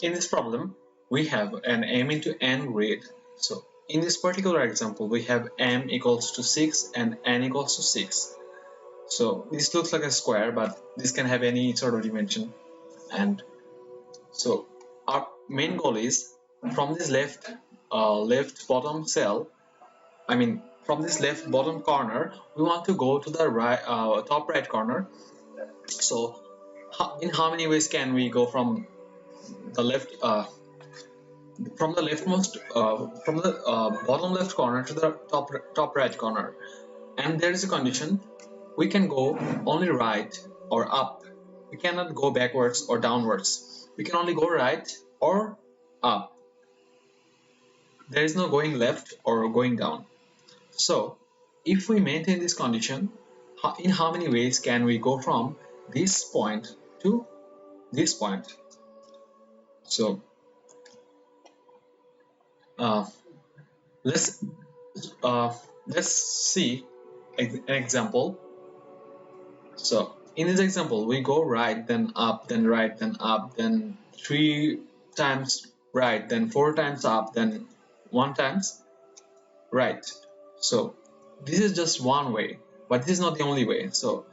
In this problem, we have an m into n grid. So in this particular example, we have m equals to 6 and n equals to 6. So this looks like a square, but this can have any sort of dimension. And so our main goal is from this left bottom cell, from this left bottom corner, we want to go to the right top right corner. So in how many ways can we go from the left from the leftmost from the bottom left corner to the top right corner? And there is a condition: we can go only right or up. We cannot go backwards or downwards. We can only go right or up. There is no going left or going down. So if we maintain this condition, in how many ways can we go from this point to this point? So uh, let's let's see an example. So in this example, we go right, then up, then right, then up, then 3 times right, then 4 times up, then 1 times right. So this is just one way, but this is not the only way. So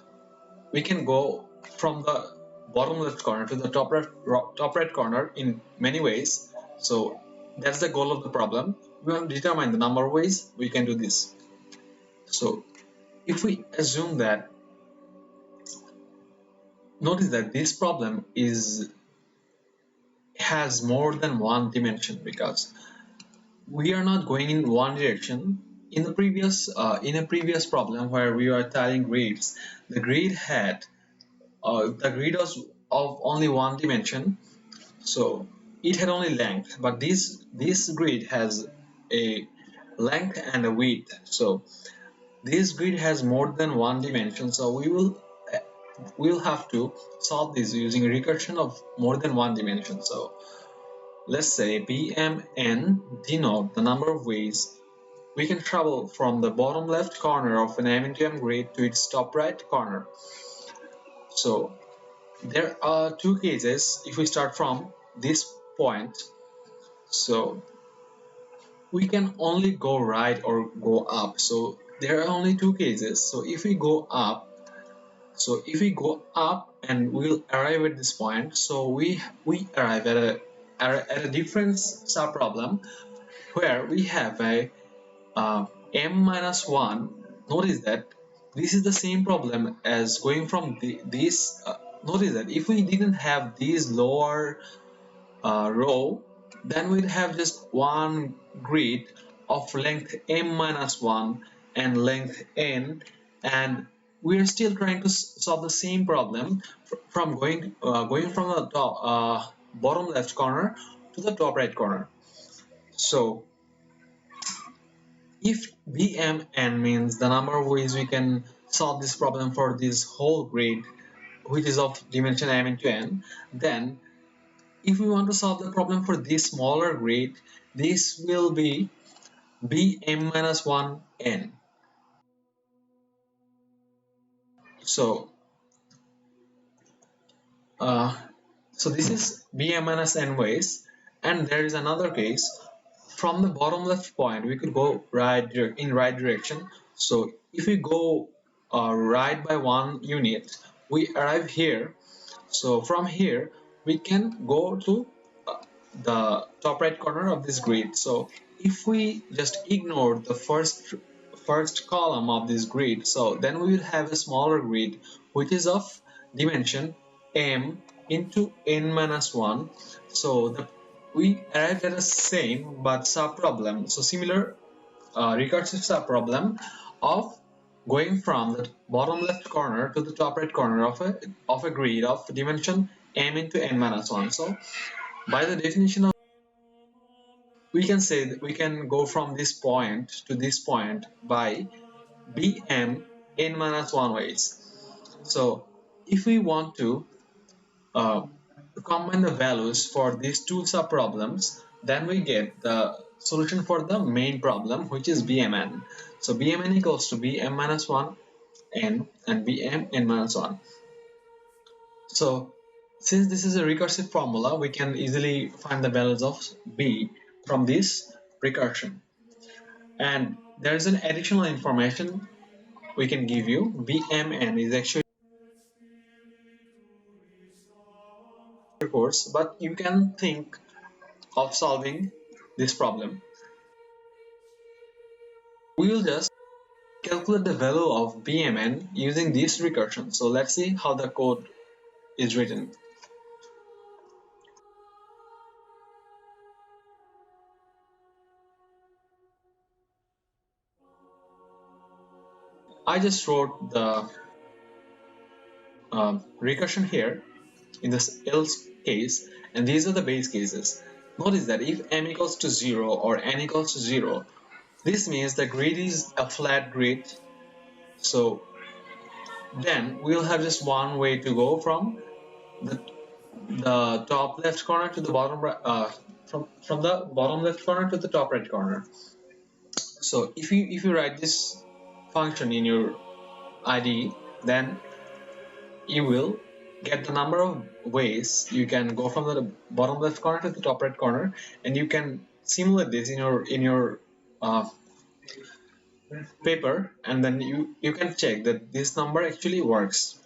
we can go from the bottom left corner to the top right corner in many ways. So that's the goal of the problem. We want to determine the number of ways we can do this. So if we assume that, notice that this problem has more than one dimension, because we are not going in one direction. In a previous problem where we were tiling grids, the grid was of only one dimension, so it had only length. But this grid has a length and a width, so this grid has more than one dimension. So we'll have to solve this using recursion of more than one dimension. So let's say bmn denote the number of ways we can travel from the bottom left corner of an m into m grid to its top right corner. So there are two cases. If we start from this point, so we can only go right or go up. So there are only two cases. So if we go up, and we'll arrive at this point, so we arrive at a different subproblem where we have a m minus 1. Notice that this is the same problem as going from this. Notice that if we didn't have this lower row, then we'd have just one grid of length m minus 1 and length n, and we're still trying to solve the same problem from going from the bottom left corner to the top right corner. So if bmn means the number of ways we can solve this problem for this whole grid, which is of dimension m into n, then if we want to solve the problem for this smaller grid, this will be bm minus 1 n. So this is bm minus n ways, and there is another case. From the bottom left point, we could go in right direction. So if we go right by 1 unit, we arrive here. So from here we can go to the top right corner of this grid. So if we just ignore the first column of this grid, so then we will have a smaller grid which is of dimension m into n minus 1. So we arrived at the same but subproblem, so similar recursive subproblem of going from the bottom left corner to the top right corner of a grid of dimension m into n minus 1. So by the definition of, we can say that we can go from this point to this point by bm n minus 1 ways. So if we want to combine the values for these two subproblems, then we get the solution for the main problem, which is bmn. So bmn equals to bm minus 1 n and bm n minus 1. So Since this is a recursive formula, we can easily find the values of b from this recursion. And there is an additional information we can give you. Bmn is actually course, but you can think of solving this problem. We will just calculate the value of bmn using this recursion. So let's see how the code is written. I just wrote the recursion here in this else case, and these are the base cases. Notice that if m equals to 0 or n equals to 0, this means the grid is a flat grid. So then we'll have just one way to go from the, the top left corner to the bottom from the bottom left corner to the top right corner. So if you write this function in your IDE, then you will get the number of ways you can go from the bottom left corner to the top right corner, and you can simulate this in your paper, and then you can check that this number actually works.